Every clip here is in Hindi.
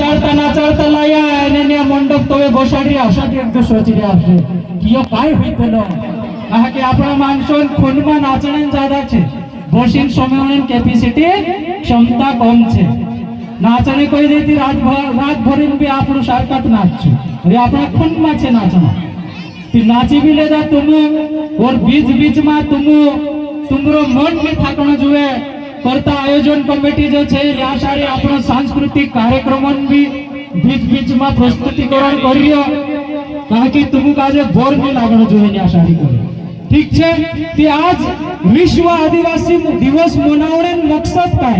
नाचाड़ता लाया एने मंडप तवे बसाड़ी आसाटी एकटु सोचिरे आसे कियो काय हইতलो आके आपणा मानसोन खूनमा नाचणेन ज्यादा छे बसीन समयन कैपेसिटी क्षमता कम छे नाचणे कोई देती रात भरीन बी आपणो सारकात नाचछो अरे आपणा खूनमा छे नाचणो ती नाची बी लेदा तुम और बीच में तुमरो मन में थाकणो जुए करता आयोजन कमिटी जो छे या सारे आपणो सांस्कृतिक कार्यक्रमन भी बीच में प्रस्तुतिकरण करियो ताकि तुम काजे बोर नहीं लागणो जुए या सारी करे ठीक छे ती आज विश्व आदिवासी दिवस मनावणेन मकसद काय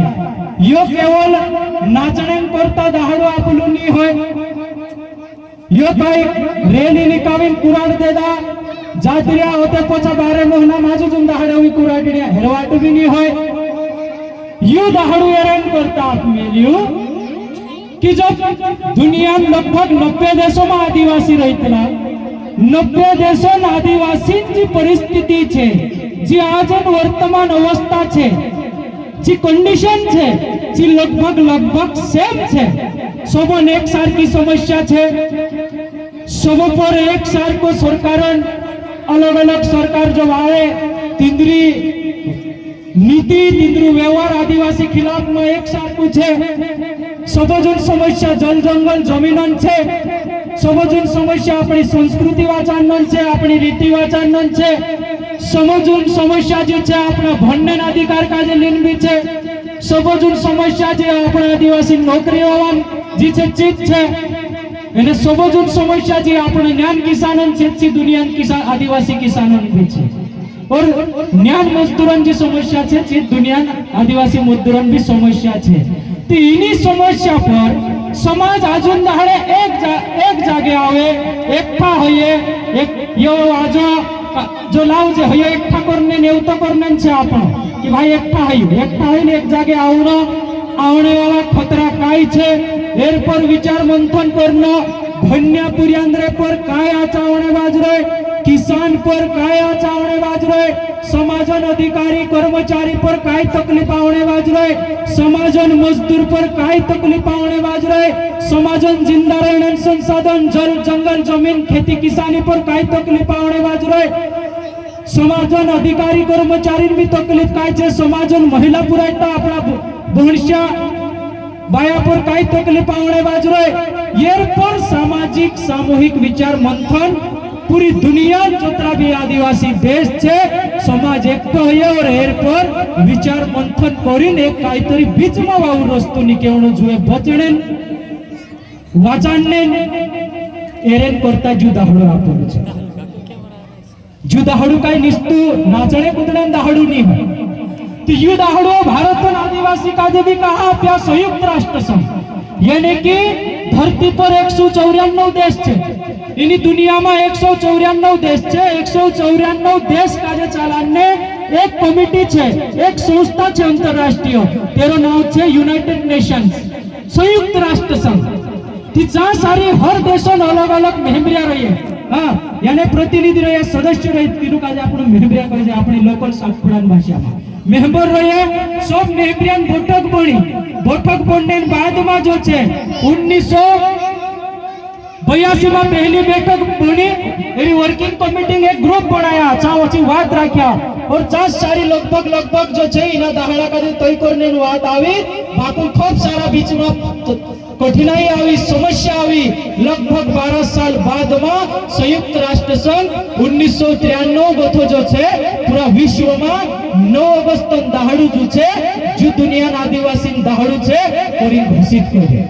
यो केवल नाचणेन करता दाहडो आपलो नी होय यो काय रेली निकावीन कुराड देदा जात्रिया होते पछा 12 महीना माजू जुन दाहडवी कुराडण्या हेरवाटू बी नी होय यो दाहडू एरेन करता आप मेलियो कि जब दुनिया में लगभग 90 देशों में आदिवासी रहता 90 देशों आदिवासी जी परिस्थिति छे जी आज वर्तमान अवस्था छे जी कंडीशन छे जी लगभग सेम छे सबन एक सार की समस्या छे सब पर एक सार को सरकार अलग सरकार जो आए तिंद्री नीति तिंद्रू व्यवहार आदिवासी खिलाफ में एक सार को छे सबजन समस्या जल जंगल जमीन छे समजून समस्या अपनी संस्कृति वाचान छे अपनी रीति वाचान छे समजून समस्या जे छे अपना भण्यन अधिकार काजे लीन भी छे समजून समस्या जे अपना आदिवासी नौकरी होवान जी छे चीज छे एने समजून समस्या जे अपना ज्ञान किसानन छे ची दुनिया किसान आदिवासी किसानन भी छे और ज्ञान मजदूरन जी समस्या छे ची दुनिया आदिवासी मजदूरन भी समस्या छे तो इन्हीं समस्या पर समाज अजून दाहडे एक जागे आवे एकठा होये एक यो आजो जो लाव जे होये एकठा करने नेवतो करने छे आपण कि भाई एकठा होईने एक जागे आवणो आवणे वाला खतरा काय छे एर पर विचार मंथन करनो धन्य पुर्यांद्रे पर काय आचावणे बाजरे किसान पर काय आचावणे बाजरे समाजन अधिकारी कर्मचारी पर काय तकलीफ आवणे बाजरे समाजन मजदूर पर काय तकलीफ आवणे बाजरे समाजन जिंदा रहने संसाधन जल जंगल जमीन खेती किसानी पर काय तकलीफ आवणे बाजरे समाजन अधिकारी कर्मचारी भी तकलीफ काय छे समाजन महिला पुरायता अपना भविष्य बाया पर काय तकलीफ आवणे बाजरे एर पर सामाजिक सामूहिक विचार मंथन पूरी दुनिया जोतरा भी आदिवासी देश छे समाज एकठो होये और एर पर विचार मंथन करीने एक कायतरी बीच में वाव रस्तो निकेवणो जुए बचणेन वाचाणने एरेन करता जुदाहडो आपलो छे जुदाहडो काय निस्तु नाचणे कूदणे दाहडो नी होय तो यु दाहडो भारत आदिवासी काजे भी कहा प्या संयुक्त राष्ट्र संघ यानी कि धरती पर 194 देश छे इनी दुनिया में 194 देश छे 194 देश काजे चालाने एक कमिटी छे एक संस्था छे अंतरराष्ट्रीय तेरो नाम छे यूनाइटेड नेशंस संयुक्त राष्ट्र संघ थी जा सारी हर देशों अलग अलग मेहमरिया रही हाँ यानी प्रतिनिधि रहे सदस्य रहे तीनों काजे आपण मेहमरिया करे छे आपणी लोकल सातपुड़ान भाषा में मेंबर रहे सब मेहमरियान बैठक बनने बाद में जो छे 1982 में पहली बैठक बनी एनी वर्किंग कमिटी एक ग्रुप बनाया चावची बात राख्या और चास सारी लगभग जो छे इना दाहड़ा का तय करने बात आई बाकी खूब सारा बीच में कठिनाई आई समस्या आई लगभग 12 साल बाद में संयुक्त राष्ट्र संघ 1993 गथो जो छे पूरा विश्व में 9 अगस्त दाहड़ू जो छे जो दुनिया आदिवासी दाहड़ू छे और घोषित करे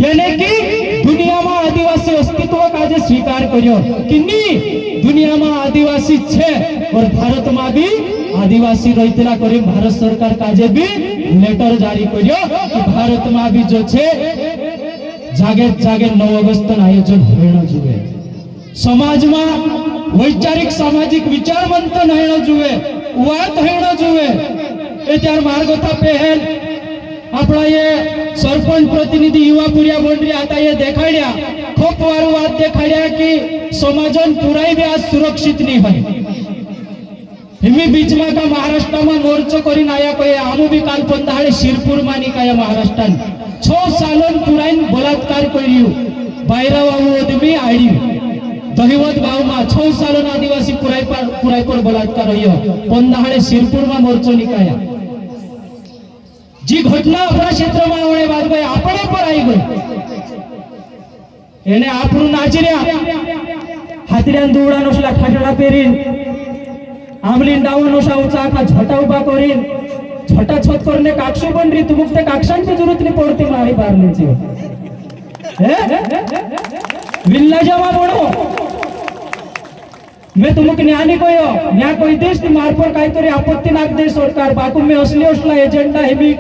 यानी कि दुनिया में आदिवासी अस्तित्व काजे स्वीकार कर्यो कि नी दुनिया में आदिवासी छे और भारत में भी आदिवासी रहितला करी भारत सरकार काजे भी लेटर जारी कर्यो कि भारत में भी जो छे जागे 9 अगस्त आयोजन होना जुए समाज में वैचारिक सामाजिक विचार मंथन होना जुए वात होना जुए ए त्यार मार्गोथा पहल अपना ये सरपंच प्रतिनिधि युवा पुरिया बोंडरी आता ये देखाड्या खूब वार बात देखाड्या कि समाजन पुराई भी आज सुरक्षित नहीं है हिमी बीच में का महाराष्ट्र में मोर्चो करी आया कोई आमू भी काल पंदाड़े शिरपुर मानी का महाराष्ट्र 6 सालों पूरा माइन बलात्कार करियो बायरा बाबू आदमी आइडियो दहिवत गाँव में 6 साल आदिवासी पुराई पर बलात्कार हो पंदाहाड़े सिरपुर में मोर्चो निकाया जी घटना अपना क्षेत्र में होने बाद भाई आपने पर आई गई एने आपरू नाचर्या हातऱ्यान दुवडा नसला खाटडा पेरीन आमलीन डावून असा उचा आखा झोटा उभा करीन झोटा छत करने काक्षो पण री तुमुक ते काक्षांची जरूरत नाही पडती मारी पारलीची विल्ला जमा बोलो मैं तुमक न्यानी कोयो न्या कोई देश ती मारपर काहीतरी आपत्ती नाग दे सरकार बाकू में असली असला एजेंडा हे भी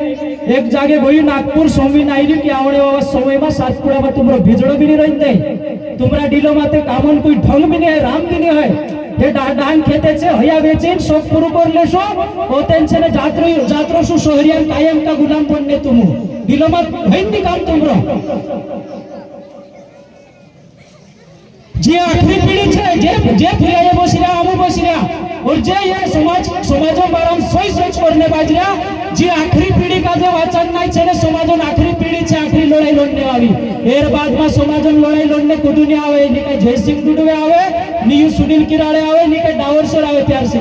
एक जागे गोई नागपुर सोमी नाईली की आवणे बाबा समय में सातपुड़ा में तुमरो भिजड़ो भी नहीं रहते तुमरा डीलो माते कामन कोई ढंग भी नहीं है राम भी नहीं है हे डांग खेते छे हया बेचीन शोक पुरु कर लेशो ओ तेंशने जात्रो सु शहरियान कायम का गुलाम बनने तुम डीलो में हैंदी काम तुमरो जे आखरी पीढ़ी छे जे फुलाये बसिरा आमु बसिरा और जे ये समाजो बारम सोच करने बाजरा जे आखरी पीढ़ी का जो वचन नहीं छे ने समाजो आखरी पीढ़ी छे आखरी लड़ाई लड़ने वाली एर बाद में समाजो लड़ाई लड़ने कुदू नहीं आवे नी के जय सिंह दुडवे आवे नी सुनील किराड़े आवे नी के डावरसर आवे प्यार से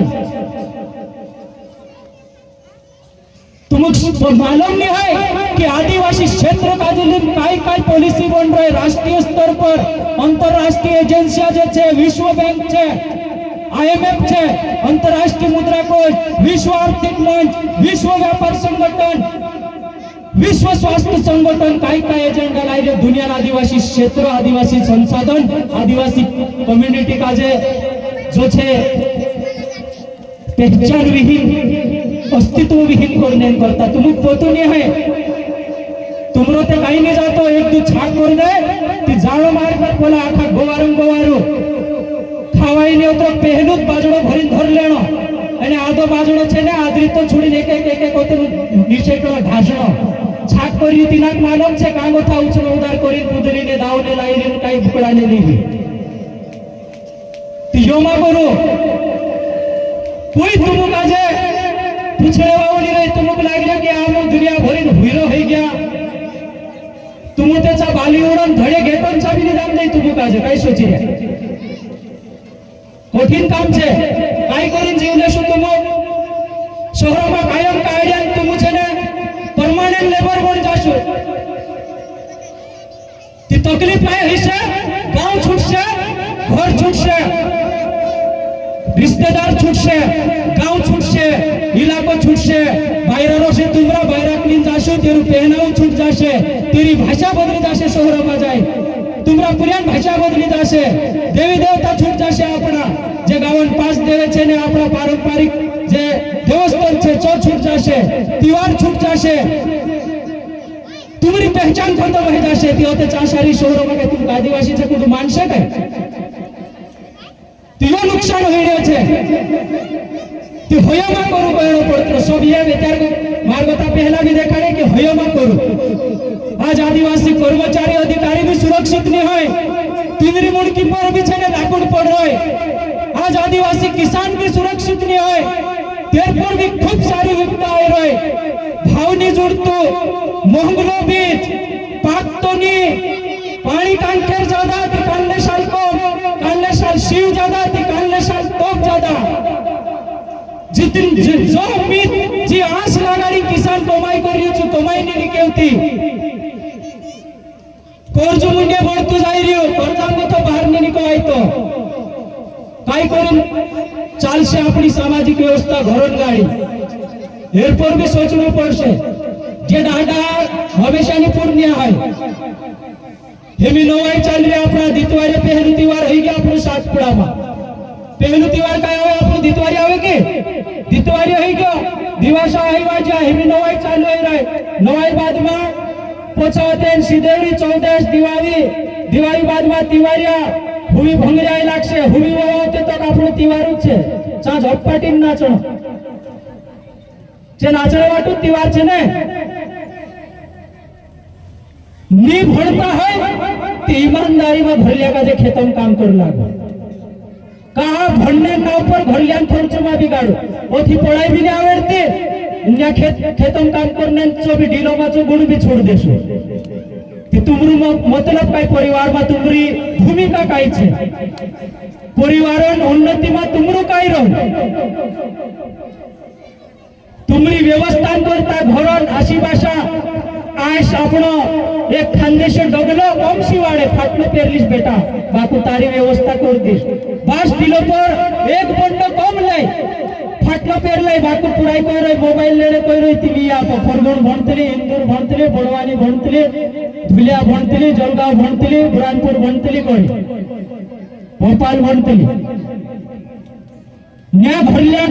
तुमको मालूम नहीं है कि आदिवासी क्षेत्र का जो काय पॉलिसी बन रहे राष्ट्रीय स्तर पर अंतरराष्ट्रीय एजेंसिया जे विश्व बैंक छे IMF छे अंतरराष्ट्रीय मुद्रा कोष विश्व आर्थिक मंच विश्व व्यापार संगठन विश्व स्वास्थ्य संगठन काय एजेंडा लाई रे दुनिया आदिवासी क्षेत्र आदिवासी संसाधन आदिवासी कम्युनिटी का जो छे पहचान विहीन अस्तित्व विहीन करने करता तुम पोतो नहीं है तुमरो ते काही नहीं जातो एक दू छाक कर दे ती जाळो मार कर बोला आखा गोवारू खावाई नहीं तो पहलू बाजड़ो भरी धर लेनो અને આધો બાજડો છે ને આદરી તો છોડીને એક કોતરું નીચે તો ઢાસણો છાક કરી તિનાક માલમ છે કાંગો થા ઉછળો ઉદાર કરી કુદરીને દાવને લાઈને કાઈ ભૂકડાને લીધી તિયોમાં બોલો कोई तुम काजे पूछने वाला नहीं रहे तुमक लाग गया कि आम दुनिया भरी हीरो हो गया तुम त्याचा बाली उडून धडे घेतून चाबी निदान नाही तुम काजे काय सोची रे कठीण काम छे काय करीन जीवलेशो तुम शहरों कायम कायद्यान तुम छे ने परमानेंट लेबर बन जाशो ती तकलीफ काय हईसे गांव छूटशे घर छूटशे रिश्तेदार छूटशे गांव छूटशे इलाको छूटशे बायरारो से तुमरा बायरा क्लीन जाशो तेरू पहनाव छूट जाशे तेरी भाषा बदली जाशे शहरों में जाए तुमरा पुरान भाषा बदली जाशे देवी देवता छूट जाशे अपना जे गावन पास देवे छे ने अपना पारंपरिक जे देवस्थान छे चो छूट जाशे त्योहार छूट जाशे तुम्हारी पहचान खत्म हो जाशे ती होते चाशारी शहरों में तुम आदिवासी छे कुछ मानशे काय तीयो नुकसान हो रहे छे ती होयमा करू कहणो पड़तो सब ये विचार मार्गता पहला भी देखा रे कि होयमा करू आज आदिवासी कर्मचारी अधिकारी भी सुरक्षित नहीं होय तिमरी मुड़की पर भी छे ने लाकूड पड़ रहे आज आदिवासी किसान भी सुरक्षित नहीं होय तेर पर भी खूब सारी विपदा आ रही भाव नहीं जुड़तो महंगलो बीज पाकतो नहीं पानी टांकेर ज्यादा ती कालने साल को कालने साल शिव ज्यादा ती कालने साल तोप ज्यादा जितनी जो उम्मीद जी आस लगाड़ी किसान कमाई कर रही छे कमाई नहीं निकलती कर्ज मुंडे बढ़तो जाई रह्यो कर्जांगो तो बाहर नहीं निकलाय तो काय करीन चालशे आपणी सामाजिक व्यवस्था घरोन गाड़ी एरपर भी सोचવું પડશે जे दादा हमेशानी पूर्ण है हेमी नवाई चाल रही अपना दितवारी पहलू त्योहार हो गया अपने सातपुड़ा में पहलू त्योहार का आवे अपने दितवारी आवे के दितवारी हो गया दिवासा आईवा जा हेमी नवाई चालू हो रहे नवाई बाद में पोछावतेन सिदेवड़ी चौदस दिवाळी बाद में तिवारिया हुई भंग जाय लागशे हुई वावते तो आपणो तिवार छे चा झटपाटी नाचणो जे नाचण वाटू तिवार छे ने नी भणता है ते ईमानदारी में भरलिया का जे खेतों में काम कर लागो कहा भणने नाव पर घरलियान खर्च में बिगाड़ो ओथी पढ़ाई भी नहीं आवड़ती इन्या खेतों में काम करने चो भी ढीलो में चो गुण भी छोड़ देशो तुमरू मतलब काय परिवार में तुमरी भूमिका काय छे परिवार उन्नति में तुमरू काय रोल तुमरी व्यवस्था करता घर आशी भाषा आश आपण एक खानदेश डगलो कम शिवाड़े फाटलो पेरलीस बेटा बापू तारी व्यवस्था कर दिस बास दिलो पर एक बंड कम ले फाटलो पेरले बापू पुराई कर मोबाइल लेने कोई रही तिली आप फरगोन भणतली इंदूर भणतली बड़वानी भणतली धुलिया भणतली जलगांव भणतली बुरहानपुर भणतली कोई भोपाल भणतली न्या भरल्या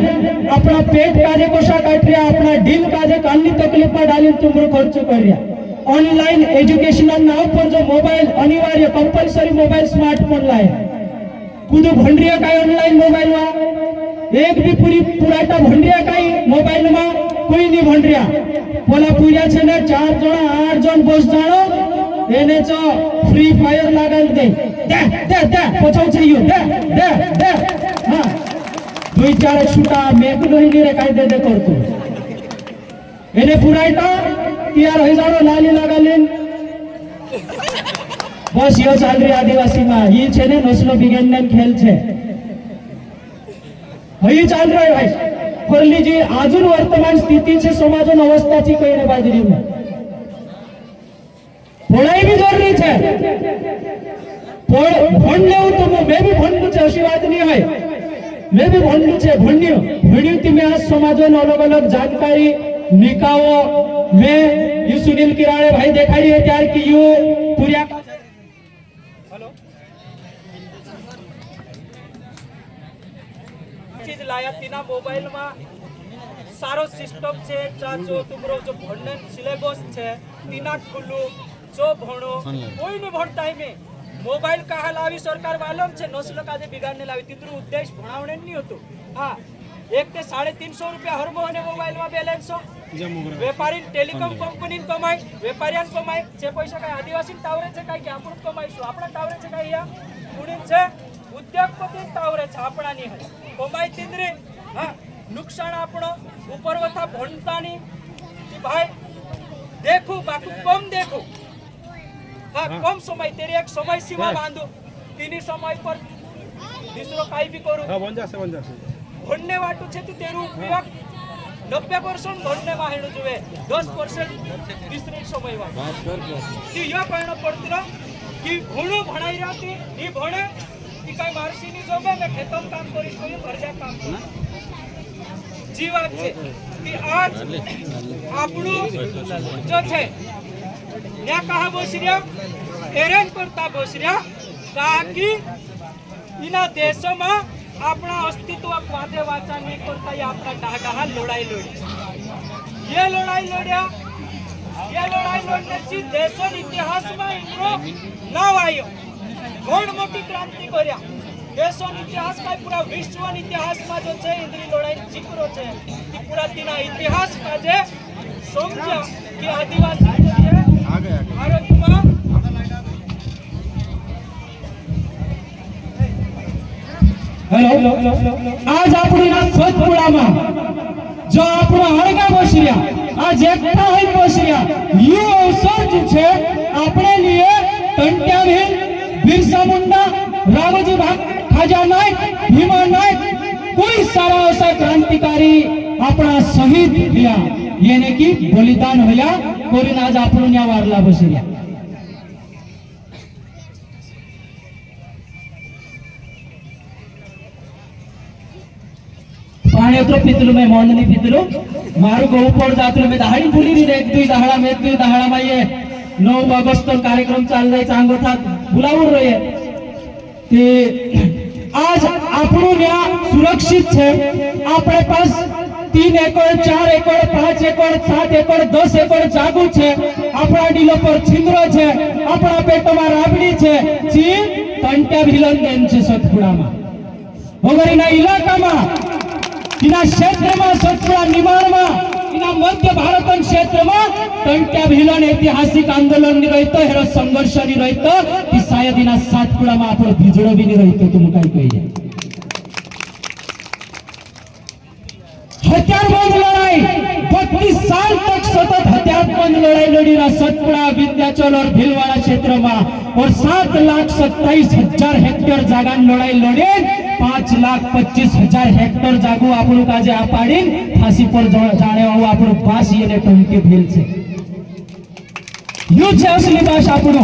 अपना पेट काजे कोशा काटरिया अपना दिल काजे काननी तकलीफ में डाली तुमरो खर्च करिया ऑनलाइन एजुकेशनल नाव पर जो मोबाइल अनिवार्य कंपलसरी मोबाइल स्मार्टफोन लाए कुदो भंडरिया काय ऑनलाइन मोबाइल वा एक भी पुराटा भंडरिया काय मोबाइल में कोई नहीं भंडरिया बोला पूजा छे ने 4 जण 8 जण बस जाणो एने जो फ्री फायर लगाल दे दे पछाउ छे यू दे हां 2-4 छूटा मेकलो ही रे काय दे करतो एने पुराटा तैयार हो जाओ लाली लगालीन बस यो चाल रही आदिवासी में ये छे ने नस्लो विज्ञान खेल छे हई चाल रही भाई करली जी आजुन वर्तमान स्थिति छे समाजन अवस्था छी कईने बाजरी में पढ़ाई भी जरूरी छे भण लेऊ तो मैं भी भणलू छे अशी बात नहीं है मैं भी भणलू छे भण्यो तिमे आज समाजन अलग अलग जानकारी निकाओ मैं यू सुनील किराड़े भाई देखाड़ी है त्यार की यू पूरा हेलो चीज लाया तीना मोबाइल में सारो सिस्टम छे जो तुमरो जो भणन सिलेबस छे तीना खुलू जो भणो कोई ने भण टाइम में मोबाइल कहा लावी सरकार वालम छे नस्ल काजे बिगाड़ने लावी तितरू उद्देश्य भणावणे नहीं होतो हां 1 ते 350 रुपया हर महीने मोबाइल में बैलेंस व्यापारी टेलिकॉम कंपनी कमाई व्यापारियान कमाई जे पैसा काय आदिवासी टावरे छे काय की आपण कमाईશું આપણા टावरे छे काय या कुणीन छे उद्योगपति टावरे छे આપણા ની है कमाई तिंद्री हां नुकसान આપણો ઉપરવથા ભણતાની कि भाई देखो बाकू कम देखो हां कम समय तेरी एक समय सीमा बांधो तीनी समय पर दूसरो काई भी करू हां बन जासे भणने वाटू छे तू तेरू उपयोग 90% भणने में हेणु जुवे 10% तीसरे समय में बात कर कि यो कहनो पड़तो कि घणो भणाई राती नी भणे कि काय मारसी नी जोबे मैं खेतम काम करी कोई भरजा काम करी जी बात छे कि आज आपणो जो छे न्या कहा बोसरिया एरेन करता बोसरिया ताकि इना देशों में अपना अस्तित्व वादे वाचा नहीं करता ये अपना डाहा लड़ाई लड़ी ये लड़ाई लड़ने से देशों इतिहास में इनको नाव आयो बहुत मोटी क्रांति करया देशों इतिहास का पूरा विश्व इतिहास में जो छे इंद्री लड़ाई जिक्रो छे कि पूरा तीना इतिहास का जे समझा कि आदिवासी भारत में हेलो आज अपनी सतपुड़ा में जो अपना हड़गा बसरिया आज एकता है बसरिया ये अवसर जो छे अपने लिए टंट्या भील बिरसा मुंडा रामजी भाग खाजा नायक भीमा नायक कोई सारा ऐसा क्रांतिकारी अपना शहीद दिया यानी कि बलिदान होया कोरिन आज आपण या वारला बसरिया पाणी तो पितलू में मोंदनी पितलू मारू गोपड़ जातलू में दहाड़ी भूली री एक दुई दहाड़ा में ये 9 अगस्त कार्यक्रम चाल रही चांगो था बुलावून रही कि आज आपणो न्या सुरक्षित छे आपणे पास 3 एकड़ 4 एकड़ 5 एकड़ 7 एकड़ 10 एकड़ जागू छे आपणा डीलो पर छिंद्रो छे आपणा पेटोमां राबड़ी छे जी टंट्या भीलन देन छे सतपुड़ा में वगरीना इलाका में इना क्षेत्र में सतपुड़ा निमाड़ में इना मध्य भारत क्षेत्र में टंट्या भीलन ऐतिहासिक आंदोलन नहीं रहतो हेरो संघर्ष नहीं रहतो कि शायद इना सतपुड़ा में आपणो बिजड़ो भी नहीं रहतो तुम काई कहिए हथियारबंद लड़ाई 32 साल तक सतत हथियार हथियारबंद लड़ाई लड़ी रहा सतपुड़ा, विंध्याचल और भीलवाड़ा क्षेत्र में, और 7,27,000 हेक्टेयर जागा लड़ाई लड़ी 5,25,000 हेक्टेयर जागू आपणु काजे आपाड़ी फांसी पर जाने आपणु पास ये 20 भील छे। यू छे असली बात आपणु।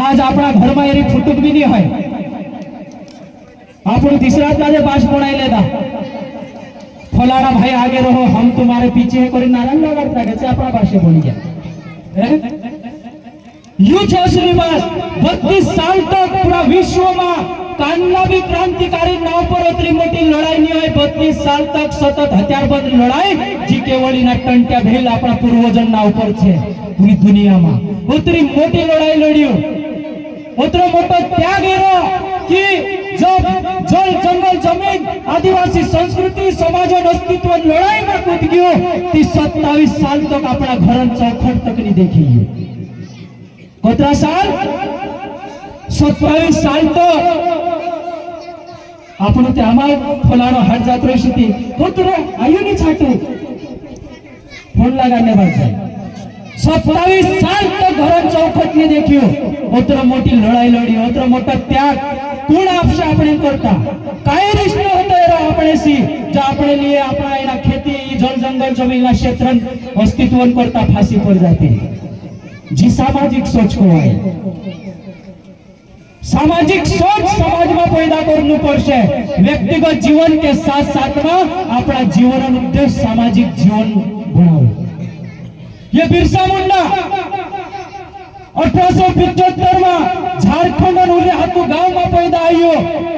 आज अपना घर में एरी फुटुक भी नहीं है। आपणु तीसरा काजे बास बनाई लेदा, फलाना भाई आगे रहो हम तुम्हारे पीछे है कोई नारायण लगाता कैसे अपना भाषा बोली गया। यू छे असली बात। 32 साल तक पूरा विश्व में कानला भी क्रांतिकारी नाव पर उतरी मोटी लड़ाई नहीं हुई। 32 साल तक सतत हथियारबंद लड़ाई जी केवली ना टंट्या भेल अपना पूर्वजन ना ऊपर छे। पूरी दुनिया में उतरी मोटी लड़ाई लड़ियो, उतरो मोटो त्याग एरो कि जब जल जंगल जमीन आदिवासी संस्कृति समाज और अस्तित्व लड़ाई में कूद गयो, 27 साल तक अपना घर चौखट तक नहीं देखी। कितना साल? 27 साल तो आपण ते आम्हाला फलाणो हट जात रही थी कुतरो आयु नहीं छाटू फोन लगाने बात 27 साल तक घर चौखट नहीं देखियो। उतर मोटी लड़ाई लड़ी, उतर मोटा त्याग कोण आपसे अपने करता काय रिश्तो होता है अपने सी जो अपने लिए अपना एना खेती जल जंगल जमीन क्षेत्र अस्तित्व करता फांसी पड़ जाती। जी सामाजिक सोच को आए, सामाजिक सोच समाज में पैदा करनी पड़े। व्यक्तिगत जीवन के साथ साथ में अपना जीवन उद्देश्य सामाजिक जीवन बनाओ। ये बिरसा मुंडा 1875 में झारखंड हाथू गांव में पैदा आयो,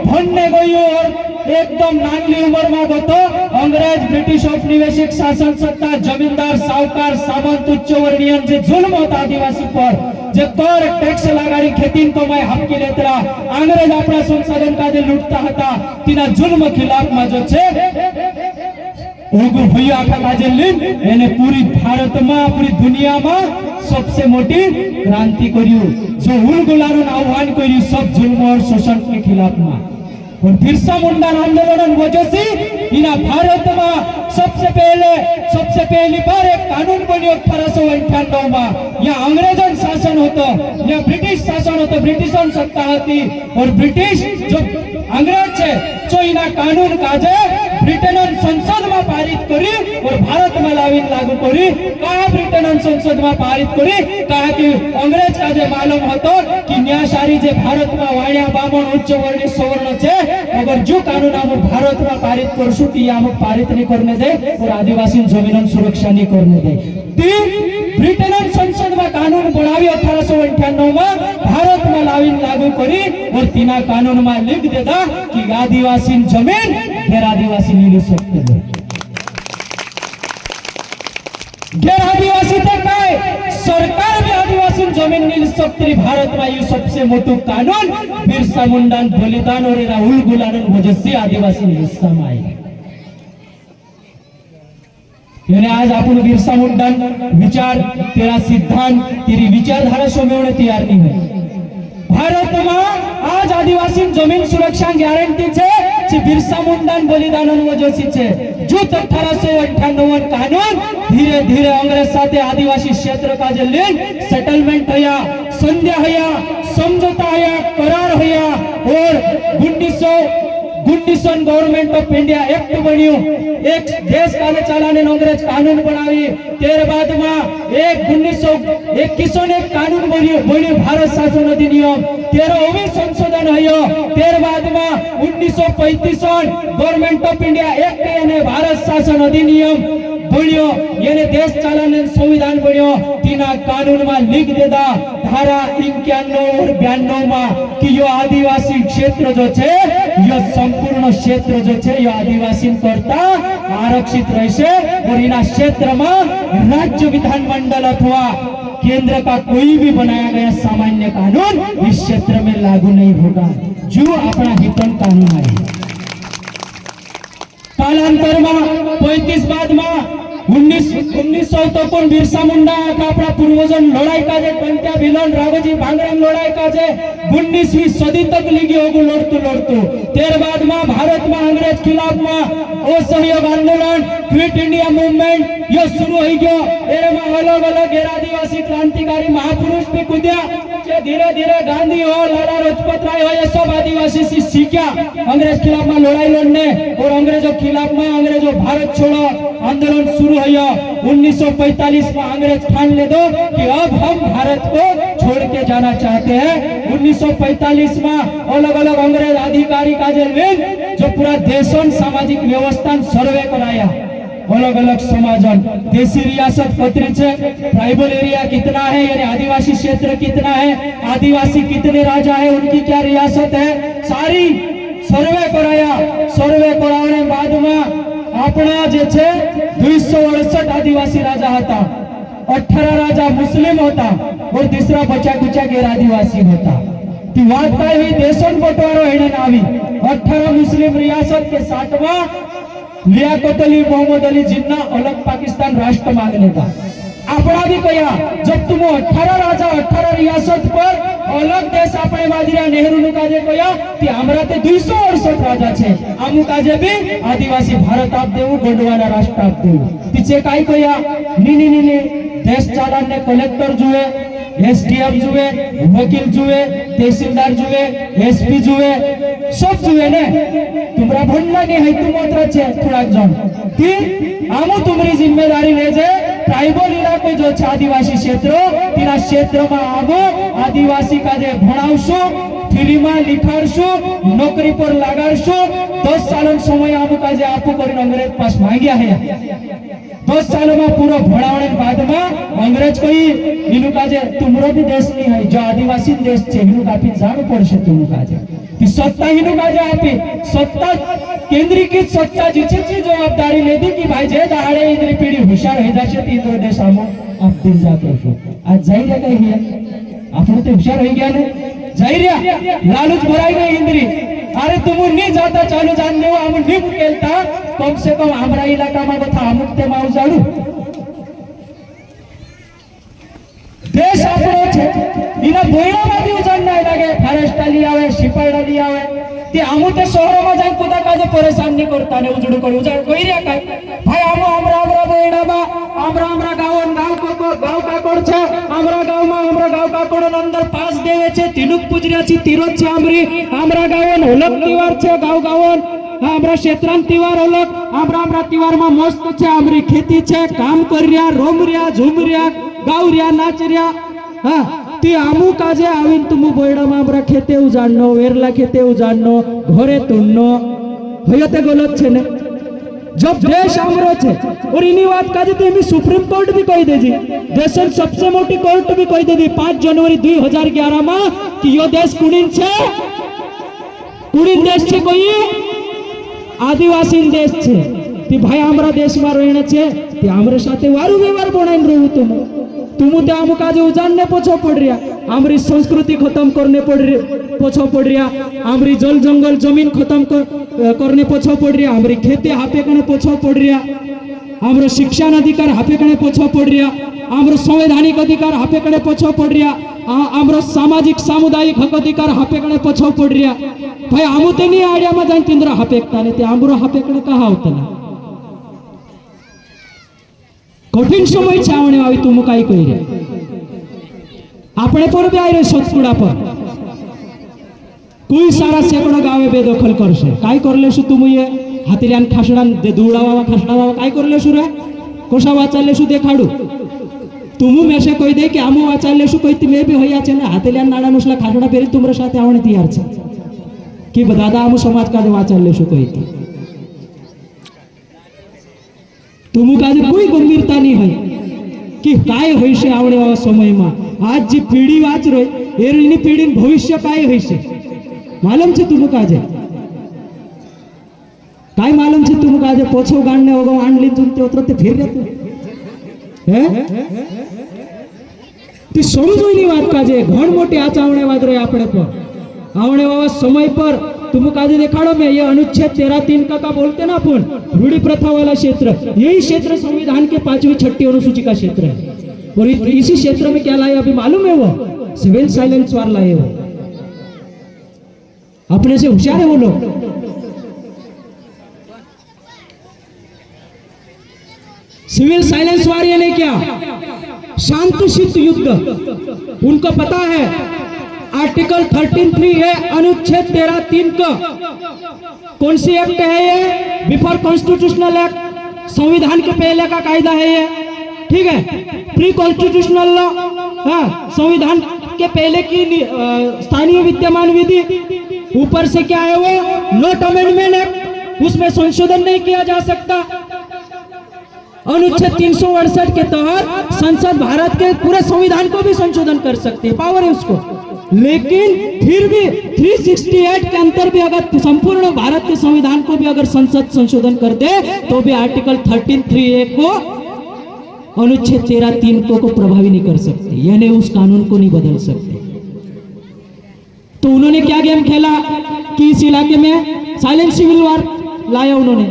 भणने गयो और एकदम नानी उम्र में गतो अंग्रेज ब्रिटिश औपनिवेशिक शासन सत्ता जमींदार साहूकार सामंत उच्च वर्णीय जे जुल्म होता आदिवासी पर, जे कर टैक्स लगाड़ी खेती कमाई हपकी लेतरा अंग्रेज अपना संसाधन का जे लूटता था तीना जुल्म खिलाफ में जो छे उगु भैया आखा काजे लीन एने पूरी भारत में पूरी दुनिया में सबसे मोटी क्रांति करियो जो उलगुलानो आह्वान करियो सब जुल्म और शोषण के खिलाफ में। और बिरसा मुंडा आंदोलन वजह से इना भारत में सबसे पहली बार एक कानून बनियो 1898 में। यहाँ अंग्रेजों शासन होतो, यहाँ ब्रिटिश शासन होतो, ब्रिटिशों सत्ता होती और ब्रिटिश जो अंग्रेज छे जो इना कानून काजे ब्रिटेन संसद में पारित करी और भारत में लावी लागू करी। कहा ब्रिटेन संसद में पारित करी कहा कि अंग्रेज का जे मालूम होतो कि न्यायशारी जे भारत में वाणिया बामण उच्च वर्णीय सवर्ण छे अगर जो कानून हम भारत में पारित करशु ती हम पारित नहीं करने दे और आदिवासी जमीन सुरक्षा नहीं करने दे। ब्रिटेन संसद में कानून बनावी 1898 में भारत में लावी लागू करी और तीना कानून में लिख देता कि आदिवासी जमीन गैर आदिवासी नहीं ले सकते। गैर आदिवासी तक सरकार भी आदिवासी जमीन नहीं ले सकती। भारत में ये सबसे मोटू कानून बिरसा मुंडा बलिदान और उलगुलान वजह से आदिवासी हिस्सा में आई। आज अपन बिरसा मुंडा विचार तेरा सिद्धांत तेरी विचारधारा सोमेवणे तैयार नहीं है। भारत में आज आदिवासी जमीन सुरक्षा गारंटी छे बिरसा मुंडा बलिदान वजह से जो 1898 कानून धीरे धीरे अंग्रेज साथे आदिवासी क्षेत्र का जो लिंक सेटलमेंट हया संध्या हया समझौता हया करार हया और 1919 गवर्नमेंट ऑफ इंडिया एक्ट बनियो। एक देश का चलाने अंग्रेज कानून बनावी तेरे बाद में एक 1921 एक कानून बनियो भारत शासन अधिनियम 13वीं संशोधन हयो। तेरे बाद में 1935 गवर्नमेंट ऑफ इंडिया एक्ट यानी भारत शासन अधिनियम बनियो यानी देश चलाने संविधान बनियो। तीना कानून में लिख देता धारा 91 और 92 में कि यो आदिवासी क्षेत्र जो छे यो संपूर्ण क्षेत्र जो छे यो आदिवासी करता आरक्षित रहशे और इना क्षेत्र में राज्य विधानमंडल अथवा केंद्र का कोई भी बनाया गया सामान्य कानून इस क्षेत्र में लागू नहीं होगा जो अपना हितन कानून है। कालांतर में 35 बाद में 1953 बिरसा मुंडा आपला पूर्वजन लड़ाई काजे टंट्या भिलन राघोजी भांगराम लड़ाई काजे 19वीं सदी तक लिगी होगु लड़तु तेर बाद में भारत में अंग्रेज खिलाफ में असहयोग आंदोलन क्विट इंडिया मूवमेंट ये शुरू हो गयो एरे में अलग अलग आदिवासी क्रांतिकारी महापुरुष भी कूद्या जे धीरे धीरे गांधी हो लाला लाजपत राय हो ये सब आदिवासी से सीखा अंग्रेज खिलाफ में लड़ाई लड़ने और अंग्रेजों खिलाफ में अंग्रेजों भारत छोड़ो आंदोलन शुरू हो 1945 में अंग्रेज ठान ले दो कि अब हम भारत को छोड़ के जाना चाहते हैं 1945 में अलग अलग अंग्रेज अधिकारी का जो पूरा देशन सामाजिक व्यवस्था सर्वे कराया अलग अलग समाजन देशी रियासत कतरी छे ट्राइबल एरिया कितना है यानी आदिवासी क्षेत्र कितना है आदिवासी कितने राजा है उनकी क्या रियासत है सारी सर्वे कराया सर्वे कराने बाद में अपना जे छे 268 आदिवासी राजा होता 18 राजा मुस्लिम होता और तीसरा बचा कुचा गैर आदिवासी होता बात काय हुई देशन बंटवारो हेने आवी 18 मुस्लिम रियासत के 7वां लियाकत अली मोहम्मद अली जिन्ना अलग पाकिस्तान राष्ट्र मांगने का अपना भी कया जब तुम 18 राजा 18 रियासत पर अलग देश अपने मादिरा नेहरू नु काजे कया कि हमरा ते 268 राजा छे आमु काजे भी आदिवासी भारत आप देऊ गोंडवाना राष्ट्र आप देऊ तिचे काय कया नी देश चालन ने कलेक्टर जुए एसडीएम जुए वकील जुए तहसीलदार जुए एसपी जुए सब जुए ने तुमरा भण्डा नहीं है तुम मात्र छे थोड़ा जन ती आमु तुम्हारी जिम्मेदारी ले जे ट्राइबल इलाको जो छे आदिवासी क्षेत्र तेना क्षेत्र में आगो आदिवासी का जे भणावशो फ्री में लिखाड़शो नौकरी पर लगाड़शो 10 साल समय आमु का जे आपू करीने अंग्रेज पास मांग्या है 10 सालों में पूरा भणावने बाद में अंग्रेज कोई इनु काजे तुमरो भी देश नहीं है जो आदिवासी देश छे इनु कापी जाणु पड़शे तुमु काजे कि सत्ता इनु काजे आपी सत्ता केंद्रीकृत सत्ता जीचे ची जवाबदारी लेदी कि भाई जे दाड़े इंद्री पीढ़ी हुशार हो जाशे ती इंद्र देश आमो आप दिन जातो छो आज जाई रे कई हिया आपण ते हुशार हो गया ने जाई रे लालूच भराई गई इंद्री अरे तुम नहीं जाता चालू जान देव हम नहीं मुकेलता कम से कम हमारा इलाका में बता अमुक ते माउ जाडू देश आपणो छे इना बोयड़ा में उजान नहीं लगे फॉरेस्ट ली आवे शिपाई ली आवे ते आमु ते शहर में जाई खुदा काजे परेशान नहीं करता ने उजड़ू कर उजाड़ कोई रे काय भाई आमु हमरा बोयड़ा में हमरा गाव का कोड छे हमरा गाव में हमरा गाव का कोड अंदर पास देवे छे तिनुक पूजरिया छी तिरोज छे हमरा गावन होलक तिवार छे गावन हमरा क्षेत्रान तिवार होलक हमरा तिवार में मस्त छे हमरी खेती छे काम कररिया रोमरिया झुमरिया गावरिया नाचरिया हां ती आमु काजे आवीन तुमु बोयड़ा में हमरा खेते उजाड़नो वेरला खेते उजाड़नो घरे तुड़नो होयते गलत छे ने जब देश आमरो छे और इनी बात काजे तो इमी सुप्रीम कोर्ट भी कही देजी देशन सबसे मोटी कोर्ट भी कही देदी 5 जनवरी 2011 में कि यो देश कुड़ीन छे कुड़ीन देश छे कोई आदिवासी देश छे ती भाई हमरा देश में रहने छे ती हमरे साथे वारु व्यवहार बनाइन रहू तुमु ते आमु काजे उजाड़ने पोछो पड़ रिया हमरी संस्कृति खत्म करने पोछो पड़ रिया हमरी जल जंगल जमीन खत्म करने पोछो पड़ रिया हमरी खेती हापे कने पोछो पड़ रिया हमरो शिक्षा अधिकार हापे कने पोछो पड़ रिया हमरो संवैधानिक अधिकार हापे कने पोछो पड़ रिया हमरो सामाजिक सामुदायिक हक अधिकार हापे कने पोछो पड़ रिया भाई आमु ते नहीं आडिया में जान तिंद्रा हापे कने ते हमरो हापे कने कहा होतना कठिन समय छावणे आवी तुम काई कई रे આપણે પર બી આઈ રે સતકુડા પર કોઈ સારા સેકડો ગાવે બેદખલ કરશે કાઈ કરલેશું તું એ હાતીલાન ખાસડાન દે દુડાવા ખાસડાવા કાઈ કરલેશું રે કોષા વાચાલેશું દેખાડું तुमु मेसे कोई दे कि आमु वाचालेશું कोई ती मे भी होया छे ने हातीलान नाडा मुसला खासडा फेरी तुमरे साथे आवणे तैयार छे कि दादा आमु समाज काजे वाचालेશું कोई तुमु काजे कोई गंभीरता नहीं है कि काय होइसे आवणे आवा समय में आज जी पीढ़ी वाच रही एनी पीढ़ी भविष्य काय होइसे मालूम छे तुमु काजे काय मालूम छे तुमु काजे पोछो गाणने ओगो आंडली तुमते उतरते फिर रे तू हैं ती समजोईनी बात काजे घण मोटी आचावणे वाद रे आपणे पर आवणे आवा समय पर तुम काजे दिखाड़ो में ये अनुच्छेद 13(3) का बोलते ना अपन रूढ़ी प्रथा वाला क्षेत्र, यही क्षेत्र संविधान के 5वीं 6ठी अनुसूची का क्षेत्र है। और इसी क्षेत्र में क्या लाए अभी मालूम है? वो सिविल साइलेंस वार लाए। वो अपने से होशियार है वो लोग। सिविल साइलेंस वार यानी क्या? शांत शीत युद्ध। उनको पता है आर्टिकल 13(3) अनुच्छेद 13(3) का कौन सी एक्ट है ये? बिफोर कॉन्स्टिट्यूशनल एक्ट, संविधान के पहले का कायदा है ये, ठीक है। प्री कॉन्स्टिट्यूशनल लॉ, हाँ, संविधान के पहले की स्थानीय विद्यमान विधि। ऊपर से क्या है वो? नोट अमेंडमेंट एक्ट, उसमें संशोधन नहीं किया जा सकता। अनुच्छेद 368 के तहत संसद भारत के पूरे संविधान को भी संशोधन कर सकती है, पावर है उसको। लेकिन फिर भी 368 के अंतर भी अगर संपूर्ण भारत के संविधान को भी अगर संसद संशोधन कर दे तो भी आर्टिकल 13(3) को अनुच्छेद 13(3) को प्रभावी नहीं कर सकते, यानी उस कानून को नहीं बदल सकते। तो उन्होंने क्या गेम खेला कि इस इलाके में साइलेंट सिविल वार लाया उन्होंने।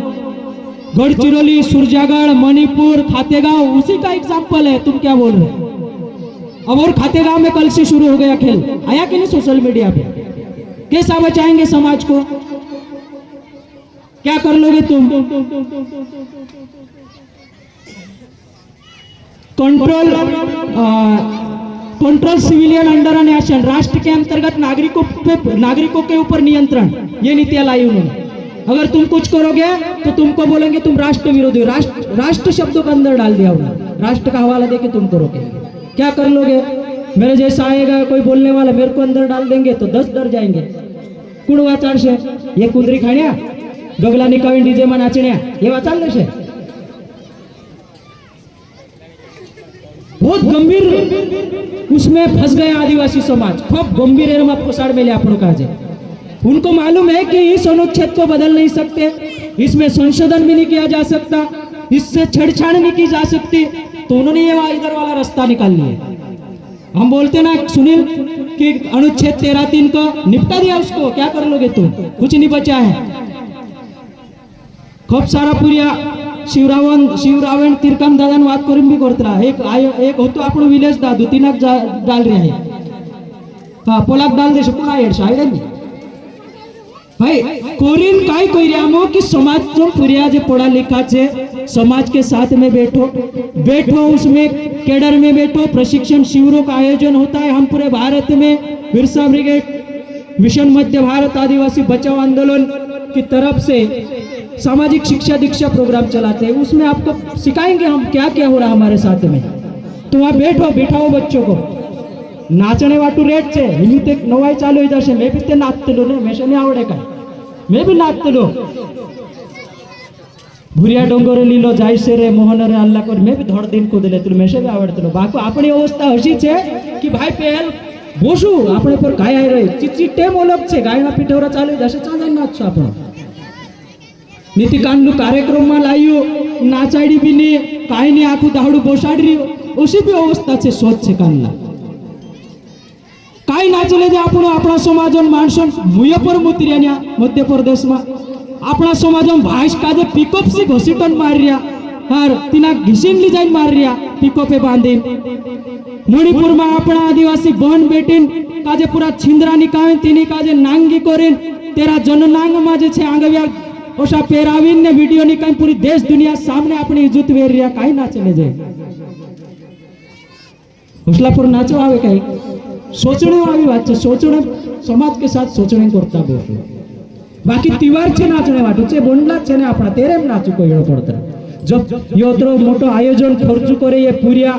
गढ़चिरौली, सुरजागढ़, मणिपुर, खातेगांव उसी का एग्जाम्पल है। तुम क्या बोल रहे हो? अब और खातेगांव में कल से शुरू हो गया खेल, आया कि नहीं सोशल मीडिया पे? कैसा बचाएंगे समाज को? क्या कर लोगे तुम? Control civilian under an action, राष्ट्र के अंतर्गत नागरिकों के ऊपर नियंत्रण, ये नीतियां लाई उन्होंने। अगर तुम कुछ करोगे तो तुमको बोलेंगे तुम राष्ट्र विरोधी हो। राष्ट्र शब्दों के अंदर डाल दिया उन्होंने, राष्ट्र का हवाला देके तुम करोगे। क्या कर लोगे? मेरे जैसा आएगा कोई बोलने वाला, मेरे को अंदर डाल देंगे तो 10 डर जाएंगे। कुण वाचार से ये कुंदरी खाण्या, गगला निकावी डीजे में नाचण्या, ये वाचार लेशे। बहुत गंभीर उसमें फंस गए आदिवासी समाज, खूब गंभीर एरम फसाड़ में ले आपनों का जे। उनको मालूम है कि इस अनुच्छेद को बदल नहीं सकते, इसमें संशोधन भी नहीं किया जा सकता, इससे छेड़छाड़ नहीं की जा सकती, तो उन्होंने ये इधर वाला रास्ता निकाल लिया। हम बोलते ना सुनील कि अनुच्छेद 13(3) को निपटा दिया उसको, क्या कर लोगे तुम? कुछ नहीं बचा है। खूब सारा पुरिया शिवरावण तिरकम दादान बात करून भी करता। एक होतो आपण विलेज दादू तीनाक डाल रहे हैं, पोलाक डाल दे शकून आहे साइड में भाई कोरिन काय करियामो कि समाज जो पुरिया जे पढ़ा लिखा छे, समाज के साथ में बैठो उसमें कैडर में बैठो। प्रशिक्षण शिविरों का आयोजन होता है। हम पूरे भारत में बिरसा ब्रिगेड, मिशन मध्य भारत आदिवासी बचाओ आंदोलन की तरफ से सामाजिक शिक्षा दीक्षा प्रोग्राम चलाते हैं। उसमें आपको सिखाएंगे हम क्या क्या हो रहा है हमारे साथ में। तो वहाँ बैठाओ बच्चों को। नाचने वाटू रेट छे, हिंदी ते नवाई चालू हो जाशे। मैं भी ते नाचतेलो ने, मेशे नहीं आवड़े काय, मैं भी नाचतेलो। भुरिया डोंगर लीलो जाय से रे मोहन रे अल्लाह कर, मैं भी धड़ दिन कूदेले तुला मेशे भी आवड़तेलो। बाकी अपनी अवस्था हशी छे कि भाई पहल बोसू આપણે પર ગાય આવી રહી ચીચી ટેમ ઓલગ છે, ગાયના પીઠોરા ચાલુ જશે ચાંદા નાચશું આપણે। નીતિકાંડનું કાર્યક્રમમાં લાવ્યું, નાચાડી બી નહીં, કાંઈ નહીં, આખું દાહડું બોસાડી રહ્યું, ઓછી બી અવસ્થા છે સોચ છે કાનના। કાંઈ નાચલે જે આપણો આપણા સમાજન માણસો મુય પર મુતર્યા મધ્ય પ્રદેશમાં। આપણા સમાજમાં ભાઈસ કાજે પિકઅપ સી ઘસીટન માર્યા, હાર તીના ઘીસીન લી જઈને માર્યા પિકઅપે બાંધીને। मणिपुर में अपना आदिवासी बहन बेटीन काजे पूरा छिंदरा निकावे, तेनी काजे नांगी करीन, तेरा जननांग में जे छे आंगविया ओशा पेरावीन ने वीडियो निकाई पूरी देश दुनिया सामने अपनी इज्जत वेर रिया। काई ना चले जाए होसलापुर नाचो आवे, काई सोचने वाली बात छे। सोचने समाज के साथ सोचने करता बोल। बाकी तिवार छे नाचने वाटू छे, बोंडला छे ने अपना तेरे में नाचू कोई पड़ता। जब योत्रो मोटो आयोजन खर्चू करे ये पूरिया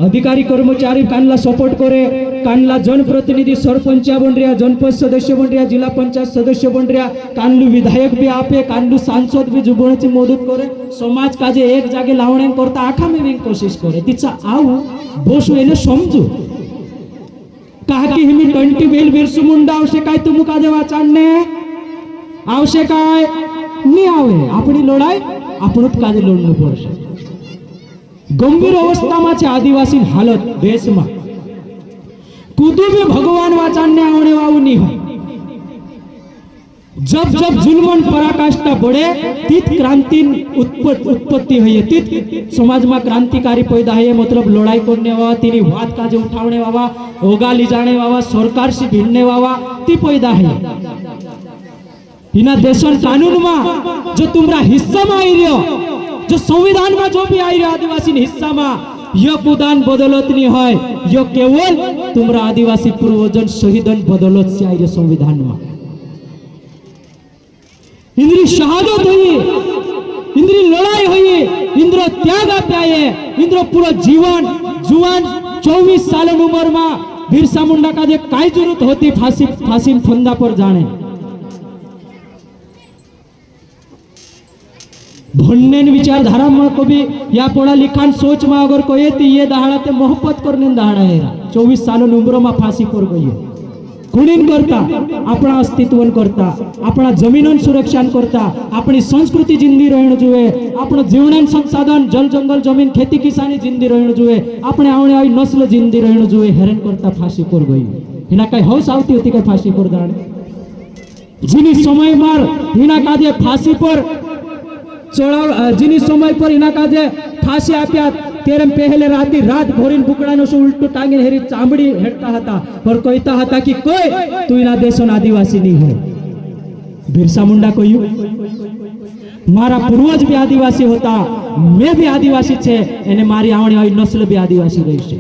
अधिकारी कर्मचारी कानला सपोर्ट करे, कानला जनप्रतिनिधि सरपंच बन रहा, जनपद सदस्य बन रहा, जिला पंचायत सदस्य बन रहा, कानलू विधायक भी आपे, कानलू सांसद भी जुबोने मदद करे, समाज काजे एक जागे लावणे करता आखा में भी कोशिश करे। तिचा आऊ बोसू एने समजू कहा कि हिमी 20 बेल बिरसू मुंडा आवशे काय तुम काजे वाचाणने आवशे काय नहीं आवे। अपनी लड़ाई आपणुं काजे लड़नु पड़शे। गंभीर अवस्था में छे आदिवासी हालत देश में। कूदू भी भगवान वाचाण ने आवणे वावू नहीं होय। जब जब जुल्मन पराकाष्ठा बढ़े तीत क्रांति उत्पत्ति हुई है, तीत समाज में क्रांतिकारी पैदा है, मतलब लड़ाई करने वाला, तेरी बात काजे उठाने वाला, ओगा ली जाने वाला, सरकार से भिड़ने वाला ती पैदा है। इना देशन कानून में जो तुम्हारा हिस्सा में आई रहो, जो संविधान में जो भी आई रहो आदिवासी हिस्सा में, यो कुदान बदौलत नहीं है, यो केवल तुम्हारा आदिवासी पूर्वजन शहीदन बदौलत से आई रहे संविधान में। इंद्री शहादत हुई, इंद्री लड़ाई हुई, इंद्रो त्याग आप्याये, इंद्रो पूरा जीवन जुआन 24 साल उम्र में बिरसा मुंडा का जे काय जरूरत होती फांसी फंदा पर जाने भण्य विचारधारा में कभी या पढ़ा लिखान सोच में अगर कोई तो ये दहाड़ा ते मोहब्बत करने दहाड़ा है। 24 साल उम्र में फांसी पर गई कुणीन करता, अपना अस्तित्व करता, अपना जमीन सुरक्षा करता, अपनी संस्कृति जिंदी रहने जुए, अपना जीवन संसाधन जल जंगल जमीन खेती किसानी जिंदी रहने जुए, अपने आने वाली नस्ल जिंदी रहने जुए हेरन करता फांसी पर गई। हिना कई हौस आवती होती कई फांसी पर दाड़े जिनी समय मार हिना काजे फांसी पर चढ़ाव, जिनी समय पर हिना काजे फांसी आप्या तेरे पहले राती रात भोरीन बुकड़ानो से उल्टो टांगे हेरी चामड़ी हेटता हता और कहता हता कि कोई तू इना देशों आदिवासी नहीं है। बिरसा मुंडा कोई मारा पूर्वज भी आदिवासी होता, मैं भी आदिवासी छे, एने मारी आवने वाली नस्ल भी आदिवासी रही छे।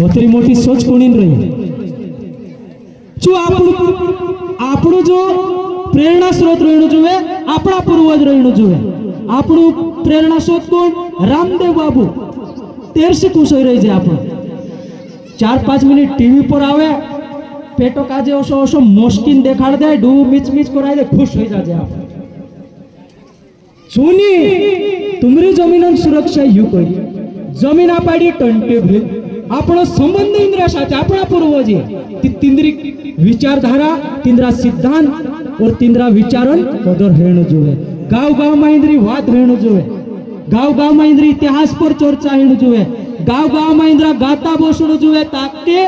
ओतरी मोटी सोच कोणी रही जो આપણું जो प्रेरणा स्रोत रहणो जुए, अपना पूर्वज रहणो जुए। આપણું प्रेरणा स्रोत कोण? रामदेव बाबू। 13 कुशोई रही जाए आप 4-5 मिनिट टीवी पर आवे, पेटो काजे ओसो ओसो मोस्किन देखाड़ दे, डू मिच मिच कराई दे, खुश हो जाए आप। सुनी तुमरी जमीन सुरक्षा यू कोई जमीन आपाडी टंटे भील આપણો સંબંધ ઇન્દ્ર સાથે આપણા પૂર્વજે तिंद्री विचारधारा तिंद्रा सिद्धांत और तिंद्रा विचारण कदर हेणो जुए। गाँव गाँव में इंद्री बात हेणो जुए, गाँव गाँव में इंद्री इतिहास पर चर्चा हेणो जुए, गाँव गाँव में इंद्रा गाता बसणो जुए ताके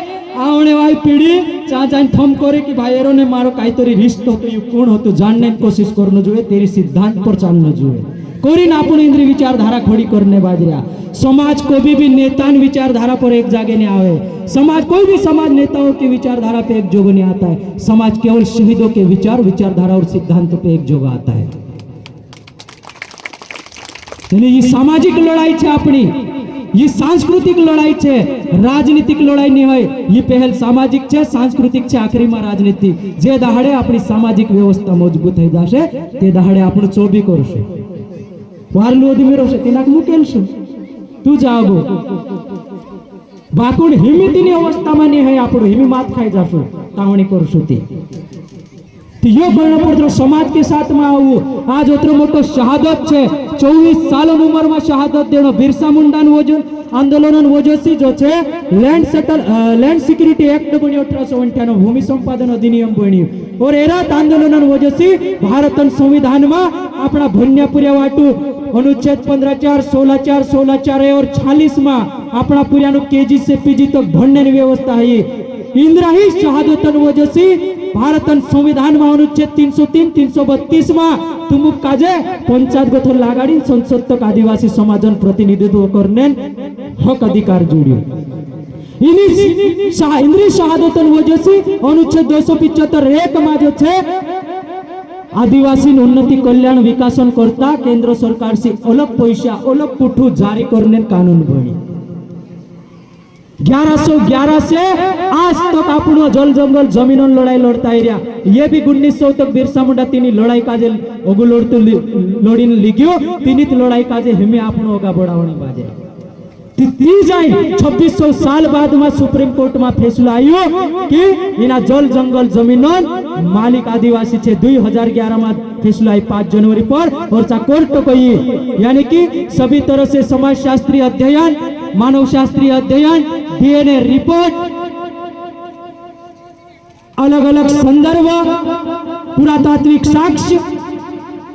आवणे वाली पीढ़ी चा जान थम करे कि भाई एरो ने मारो काईतरी रिश्तो तो यू कोण होतो जानने की कोशिश करनो जुए, तेरी सिद्धांत पर चालनो जुए। कोरीन आपण इंद्री विचारधारा खोड़ी करने बाजरिया। समाज को भी नेता विचारधारा पर एक जागे नहीं आवे, समाज कोई भी समाज नेताओं की विचारधारा पे एक जोग नहीं आता है। समाज केवल शहीदों के विचारधारा और सिद्धांतों पे एक जोग आता है। यानी ये सामाजिक लड़ाई है अपनी, ये सांस्कृतिक लड़ाई है, राजनीतिक लड़ाई नहीं है। ये पहल सामाजिक है, सांस्कृतिक है, आखिरी में राजनीति। जे दहाड़े अपनी सामाजिक व्यवस्था मजबूत थई जाशे ते दहाड़े आपण चोबी करशे, वारलू अदमी रहशे तेनाक मुकेलशे, तू जागो बाकुण हिमितीनी अवस्थाમાં નહીં હોય આપણો हिमी मात खाई जाशो तावणी करशो ती यो गणपत्र समाज के साथ में आवू। आज ओतरो मोटो शहादत छे, 24 साल उम्र में शहादत देनो बिरसा मुंडा वजन आंदोलन वजह जो छे लैंड सिक्योरिटी एक्ट बन्यो 1898, भूमि संपादन अधिनियम बन्यो और एरात आंदोलन वजह से भारत संविधान में अपना भन्यापुरिया वाटू अनुच्छेद 15(4), 16(4), 16(4) और 46 में अपना पुरिया केजी से पीजी तक भणने की व्यवस्था है। इंदिरा ही शहादतन वजह से भारतन संविधान में अनुच्छेद 303, 332 में तुम काजे पंचायत गठन लागाड़ी संसद तक आदिवासी समाजन प्रतिनिधित्व करने हक अधिकार जोड़ियो। इंद्री शहादतन वजह से अनुच्छेद 275(1) में जो छे आदिवासी उन्नति कल्याण विकासन करता केंद्र सरकार से अलग पैसा अलग पुठू जारी करने कानून बनी। 1111 से आज तक आपण जल जंगल जमीन लड़ाई लड़ता है। ये भी 1900 तक बिरसा मुंडा तीनी लड़ाई काजे अगु लड़ते लड़ीन लिग्यो, तीनी लड़ाई काजे हिमे आपण ओगा बढ़ावणी बाजे ती जाई। 2600 साल बाद में सुप्रीम कोर्ट में फैसला आयो कि इना जल जंगल जमीन मालिक आदिवासी छे। 2011 में फैसला आई 5 जनवरी पर और चा कोर्ट तो कही यानी कि सभी तरह से समाज शास्त्रीय अध्ययन, मानव शास्त्रीय अध्ययन, डीएनए रिपोर्ट, अलग अलग संदर्भ, पुरातात्विक साक्ष्य,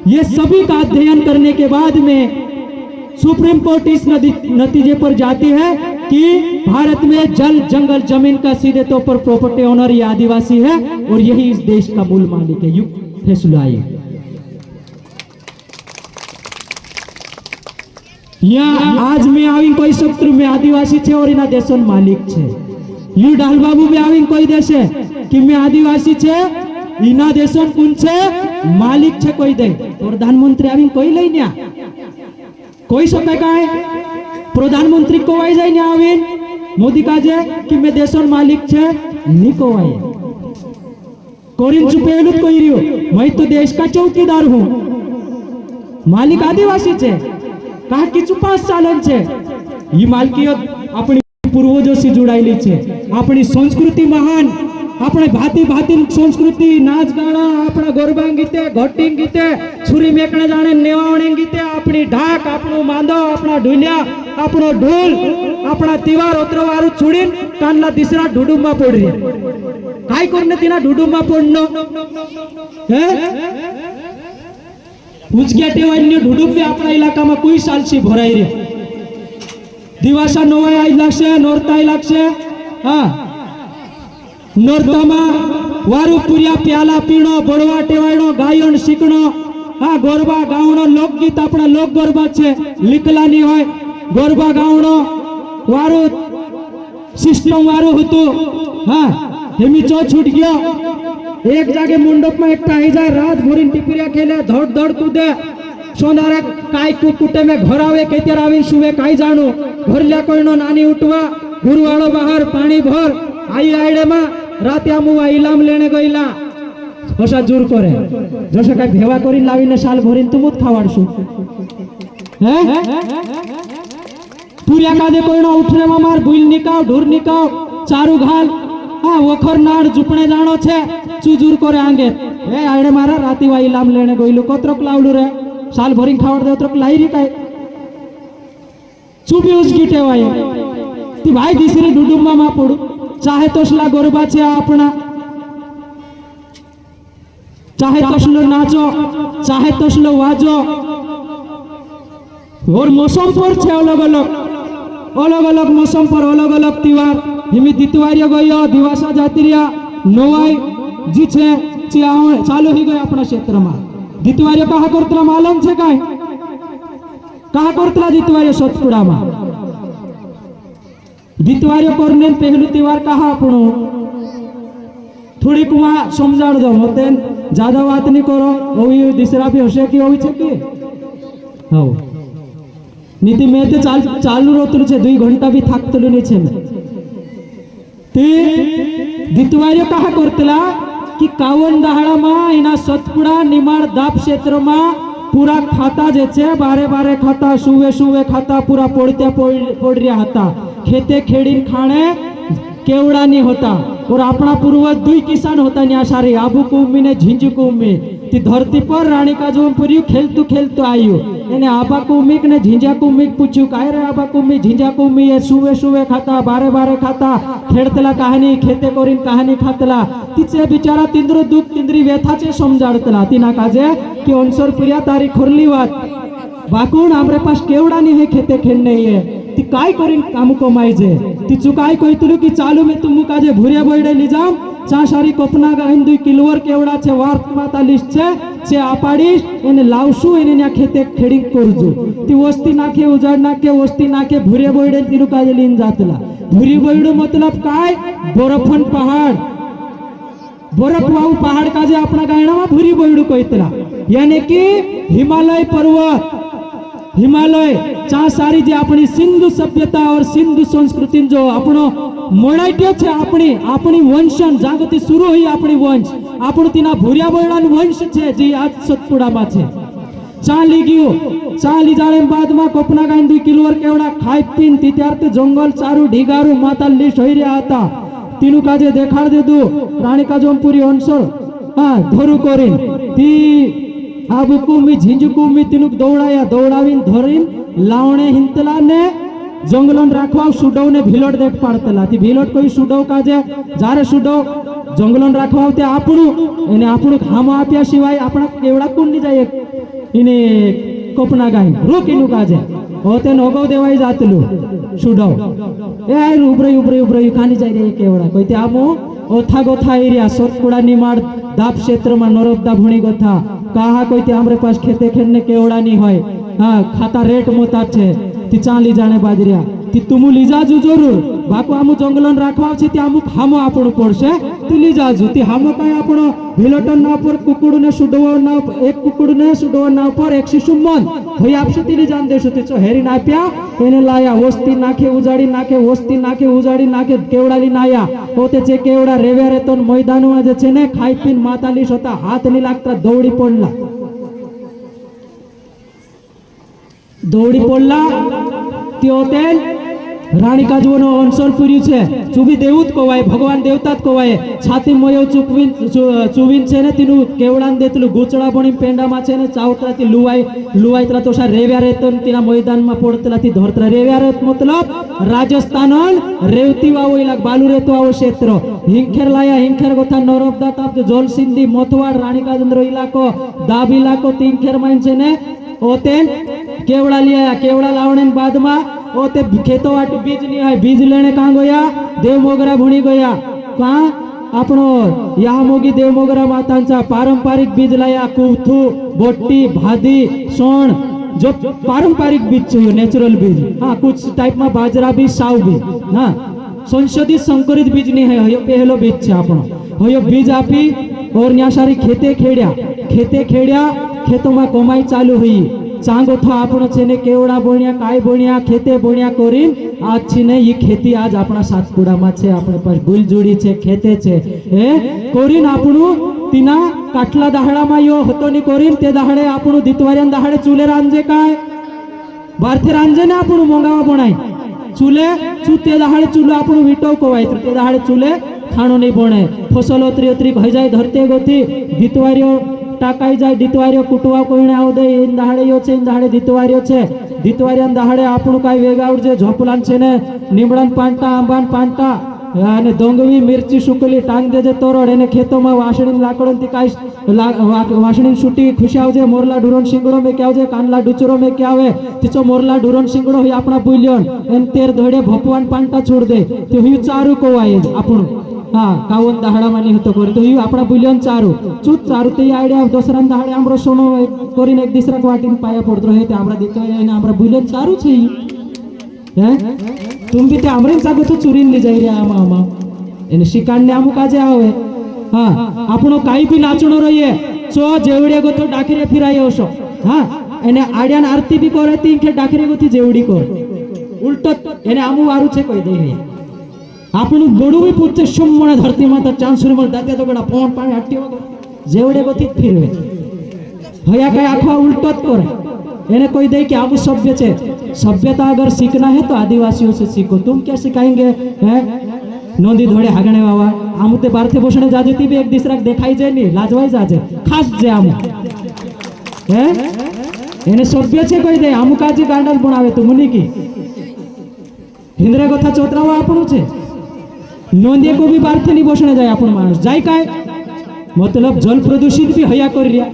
ये सभी का अध्ययन करने के बाद में सुप्रीम कोर्ट इस नतीजे पर जाती है कि भारत में जल जंगल जमीन का सीधे तौर पर प्रॉपर्टी ओनर ये आदिवासी है और यही इस देश का मूल मालिक है। यू फैसलो आई यहाँ आज में आवी कोई शत्रु में आदिवासी छे और इना देशों मालिक छे। यू डालबाबू में आवी कोई देशे कि मैं आदिवासी छे इना देशों कुन छे मालिक छे कोई दे। प्रधानमंत्री आवी कोई लई न्या कोई सके काय प्रधानमंत्री को आई जाए न्या आवी मोदी काजे कि मैं देशों मालिक छे नी को आई कोरिन चुपेलुत कोई रियो मैं तो देश का चौकीदार हूं मालिक आदिवासी छे कहा कि 5 सालन छे ये मालकियत अपनी पूर्वजों से जुड़ाયેલી છે। अपनी संस्कृति महान अपने भांति भांति संस्कृति नाच गाना अपना गरबा गीते घोटिंग गीते छुरी मेकणे जाने नेवावणे गीते अपनी ढाक अपनो मांदो अपना ढोलिया अपनो ढोल अपना तिवार ओत्रवारू छुड़ीन कानला दिसरा ढुडुमा पडरी काय करने तिना ढुडुमा पडनो हे उजग्या टेवानी ढुडुम अपना इलाका में कोई सालसी भराई रे दिवासा नोवाई आई लागशे नोरताई लागशे हाँ नोरतामा वारू पुरिया प्याला पीणो बड़वा टेवायणो गायन शीखणो हाँ गरबा गावणो लोकगीत अपना लोक गरबा छे लिखलानी होय गरबा गावणो वारू सिस्टम वारू हतु हाँ हेमी चो छूट गयो एक जागे मंडप में एकटा आई जाए रात भरी टिपरिया खेले धड़ धड़ कूदे सोनारा काय कुटे में घर आवे केतर आवी सुवे काय जाणो घरल्या कोईनो नानी उठवा गुरुवाळो बाहर पानी भर आई आईडे में राते आमुवा इलाम लेने गईला होशा जोर करे जसे काय भेवा करीन लावीने साल भरीन तुमुत खावाडशु हैं पुरिया कादे कोईनो उठने में मार भूल निकाव ढूर निकाव चारू घाल हाँ वखर नाड़ जुपणे जाणो छे चुजूर करे आंगे ए आईडे मारा राती वा इलाम लेने गईलो कोत्रक लावलू रे साल भरी खावड दे उतरक लाईरी काय चुबी उसकी टेवाय ती भाई दिसरी डुडुम्मा मा पडू चाहे तोसला गरबा छे आपना चाहे तोसलो नाचो चाहे तोसलो वाजो और मौसम पर छे अलग अलग मौसम पर अलग अलग त्योहार हिमी दितवारिया गयो दिवासा जातिरिया नोवाई जी छे चालू ही गयो अपना क्षेत्र में दितवारिया कहा करतला मालूम छे काय कहा करतला दितवारिया सतपुड़ा में दितवारिया करने पहलू त्योहार कहा आपनो थोड़ी कुआ समझाड़ दो मते ज्यादा बात नहीं करो ओवी दिसरा भी होशे की ओवी छे की हां नीति में ते चालू रोतलु छे 2 घंटा भी थाकतलु नहीं छे ते दितवारिया कहा करतला कि कावन दहाड़ा में इना सतपुड़ा निमाड़ दाप क्षेत्र में पूरा खाता जे छे बारे बारे खाता सुवे सुवे खाता पूरा पड़ते पड़ रहा था खेते खेड़ी खाने केवड़ा नहीं होता और अपना पूर्वज 2 किसान होता न्या सारी आबू को उम्मी ने झिंझू को उम्मी ती धरती पर रानी का जो पुरी खेलतू आयु एने आबा को उम्मी ने झिंझा को उम्मी पूछू काय रे आबा को उम्मी झिंझा को उम्मी ये सुवे सुवे खाता बारे बारे खाता खेड़तला कहानी खेते करीन कहानी खातला तिचे बिचारा तिंद्र दुख तिंद्री व्यथाचे समजाडतला तिना काजे की अनसर पुरिया तारी खोरली वात बाकून हमरे पास केवड़ा नहीं है खेते खेळणे है ती काय करीन काम कमायजे ती चुकाय कहितलु की चालू में तुमु काजे भुरिया बइडे लिजाम चा सारी कोपना गाइन 2 किलोवर केवड़ा छे वार्त माता लिस्ट छे छे आपाडीश एने लावसु एने न्या खेते खेडिंग करजू ती वस्ती नाखे उजाड नाखे वस्ती नाखे भुरिया बइडे तिरु काजे लीन जातला भुरी बइडो मतलब काय बरफन पहाड़ बरफ वाऊ पहाड़ काजे अपना गायना में भुरी बइडो कहितला यानी कि हिमालय पर्वत हिमालय चा सारी जे अपनी सिंधु सभ्यता और सिंधु संस्कृति जो अपनो मोडाइटे छे अपनी वंशन जागती शुरू हुई अपनी वंश आपण तीना भूरिया बळान वंश छे जे आज सतपुड़ा में छे चाली गयो चाली जाने बाद में कोपना गाइन 2 किलोवर केवड़ा खाई पीन ती त्यार ते जंगल चारू ढीगारू माता लिस्ट होई रहा था तीनु काजे देखाड़ देदु रानी का जोमपुरी अंचल हाँ धरू करीन ती आबू कुमी झिंझू कुमी तीनुक दौड़ाया दौड़ावीन धरीन लावणे हिंतला ने जंगलन राखवा सुडव ने भीलोट देख पाडतला ती भीलोट कोई सुडव काजे जारे सुडव जंगलन राखवा ते आपणू एने आपणू खामो आप्या शिवाय आपणा केवड़ा कोण नी जाय इने कोपना गाईन रुक इनु काजे होते नोगव देवाई जातलू सुडव ए आय उबरे उबरे उबरे खानी जाय रे केवड़ा कइते आमो ओथा गोथा एरिया सोतकुड़ा निमाड़ दाप क्षेत्र में नरबदा भुणी गोथा कहा कइते हमरे पास खेते खेलने केवड़ा नहीं होय हां खाता रेट मोता छे ती चाली जाने बाजरिया ती तुमु लीजाजू जरूर बाको आमु जंगलन राखवा छे ती आमु खामो आपण पड़से ती लीजाजू ती हामो काय आपण भिलोटन ना पर कुकुडने सुडव ना एक कुकुडने सुडव ना पर 100 मन होय आपसे ती लीजान देशो ती चो हेरी नाप्या एने लाया वस्ती नाखे उजाड़ी नाखे केवडाली नाया होते जे केवडा रेव्या रेतोन मैदानवा जे छे ने खाई पीन मातालीस होता हाथ नहीं लागता दौड़ी पड़ला ती होते रानी काजवनो अंसर पुरी छे चुबी देवूत कोवाय भगवान देवतात कोवाय छाती मोयो चुवीन छे ने तीनु केवडान देतलु गुचड़ा बणी पेंडा मा छे ने चावतरा ती लुवाय तरा तोसा रेव्या रेतन तीना मैदान मा पडतला ती धरतरा रेव्या रेत मतलब राजस्थानन रेवती वावईला बालू रेतो आव क्षेत्र हिंखेर गोथा नरबदा ताप जलसिंदी मोथवाड़ रानी काजंद्र इलाको दाब इलाको तिंखेर माइन छे ने ओतेन केवड़ा लिया केवड़ा लावणे बाद मा ओते खेतो वाट बीज नहीं है बीज लेने कहाँ गया देव मोगरा भुणी गया कहाँ आपनो यहाँ मोगी देव मोगरा मातांचा पारंपरिक बीज लाया कुथू बोट्टी भादी सोण जो पारंपरिक बीज चाहिए नेचुरल बीज हाँ कुछ टाइप में बाजरा बीज साव बीज हाँ संशोधित संकरित बीज नहीं है हयो पहलो बीज है आपनो हयो बीज आपी और न्या सारी खेते खेड्या खेतों में कमाई चालू हुई चांगो था आपण छेने केवड़ा बोणिया काय बोणिया खेते बोणिया करीन आज छेने ये खेती आज अपना सातपुड़ा में छे अपने पास गुलजुड़ी छे खेते छे ए करीन आपणु तीना काटला दाहड़ा में यो होतो नी करीन ते दाहड़े आपणु दितवार्यान दाहड़े चुले रांजे काय बारथे रांजे ने आपणु मोंगावा बनाई चुले चुते दाहड़े चुलो आपणु विटो कोवाय ते दाहड़े चुले खाणो नहीं बने फसल ओतरी हो जाए धरते गोती दितवार्यो टाकाई जाए दितवार्यो कुटवा कोईने आव दे इन दाहड़े यो छे इन दाहड़े दितवार्यो छे दितवार्यान दाहड़े आपणु काय वेगावड जे झोपलान छे ने निमड़न पांटा आंबान पांटा અને ડોંગવી મિર્ચી સુકલી ટાંગ દેજે તોરડ એને ખેતોમાં વાસણી લાકડોન થી કાઈ વાસણી છૂટી ખુશી આવજે મોરલા ડુરોન સિંગડો મે કે આવજે કાનલા ડુચરો મે કે આવે તીચો મોરલા ડુરોન સિંગડો હી આપણા બુલ્યોન એન તેર ધોડે ભપવાન પાંટા છોડ દે તે હી ચારુ કોવાય આપણું हाँ कावन दहाड़ा मानी होतो करी तो ही आपणा बुलियन चारू चूत चारू ते आयडिया दोसरान दहाड़े आमरो सोनो करीन एक दिसरा वाटीन पाया पडतो हे ते आमरा दितो हे आमरा बुलियन चारू छे हे तुम भी ते आमरेन जागो तो चुरीन ली जाई रे आमा एने शिकांडने आमु काजे आवे हाँ आपणो काई भी नाचणो रहिए चो जेवडे गो तो डाकरे फिरायो छो हाँ एने आड्यान आरती भी करे तीन के डाकरे गो थी जेवडी कर उल्टो एने आमु वारू छे कोई दे आपण बडू भी पूछते शुम्मणे धरती माता चांसुरी मल दाते तो गडा फोन पाणी हट्टी जेवडे गती फिरवे हया काय आखवा उल्टोत करे एने कोई दे कि आबू सभ्य छे सभ्यता अगर सीखना है तो आदिवासियों से सीखो तुम क्या सिखाएंगे हैं नोंदी धोड़े हागणे वावा आमु ते बारथे बोसणे जाजे ती भी एक दिसरा देखाई जाय नी लाजवाई जाजे खास जे आमु हैं एने सभ्य छे कोई दे आमु काजी गांडल बनावे तो मुनी की हिंद्रे कथा चोतरावा आपणो छे नोंदिया को भी बारथे नहीं बोसणे जाए आपण माणस जाय काय मतलब जल प्रदूषित भी हया कर रिया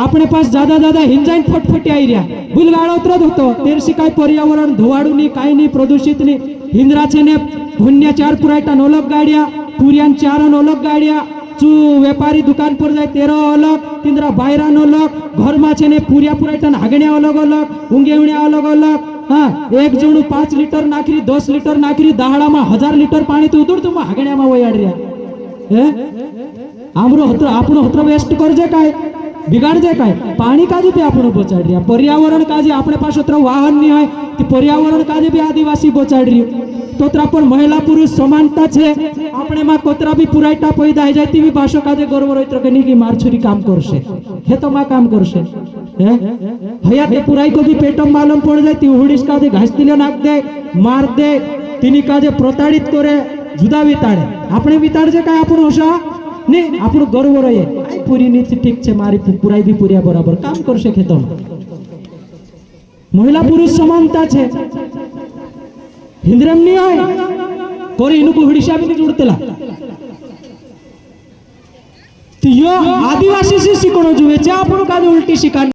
अपने पास ज्यादा हिंजाइन फटफटी आई रिया बुलगाड़ उतरत होतो तेरशी काय पर्यावरण धुवाडू नी काय नी प्रदूषित नी हिंद्रा छे ने भुन्या 4 पुरायटा नोलक गाड़िया पुरियान 4 नोलक गाड़िया चू व्यापारी दुकान पर जाए 13 अलग तिंद्रा बायरा नोलक घर में छे ने पुरिया पुरायटा हागण्या अलग अलग ऊंघेवण्या अलग अलग हाँ एक जणू 5 लीटर नाखरी 10 लीटर नाखरी दहाड़ा में 1000 लीटर पानी तो उतरतु में हागण्या में वयाड रिया आमरो हत्र आपणो हत्र वेस्ट करजे काय बिगाड़ जाए काय पानी काजे पे आपणो बचाड़ रिया पर्यावरण काजे अपने पास हत्र वाहन नहीं है कि पर्यावरण काजे भी आदिवासी बचाड़ रही तो पर महिला पुरुष समानता छे अपने में कोतरा भी पुरायटा पैदा है जाती भी भाषो काजे गर्व रहित के नी की मारछुरी काम करशे खेतो में काम करशे हया ते पुराई को भी पेटम मालूम पड़ जाए ती उड़ीस काजे घास दिले नाख दे मार दे तिनी काजे प्रताड़ित करे जुदा विताड़े अपने विताड़ जे काय आपण होशा ने आपण गर्व रहे आई पूरी नीति ठीक छे मारी पुराई भी पुरिया बराबर काम करशे खेतो में महिला पुरुष समानता छे हिंद्रम नहीं आए कोरी इनको हिडिशा भी नहीं जुड़तेला तो यो आदिवासी से शिकणो जुए छे आपण काजे उल्टी शिकान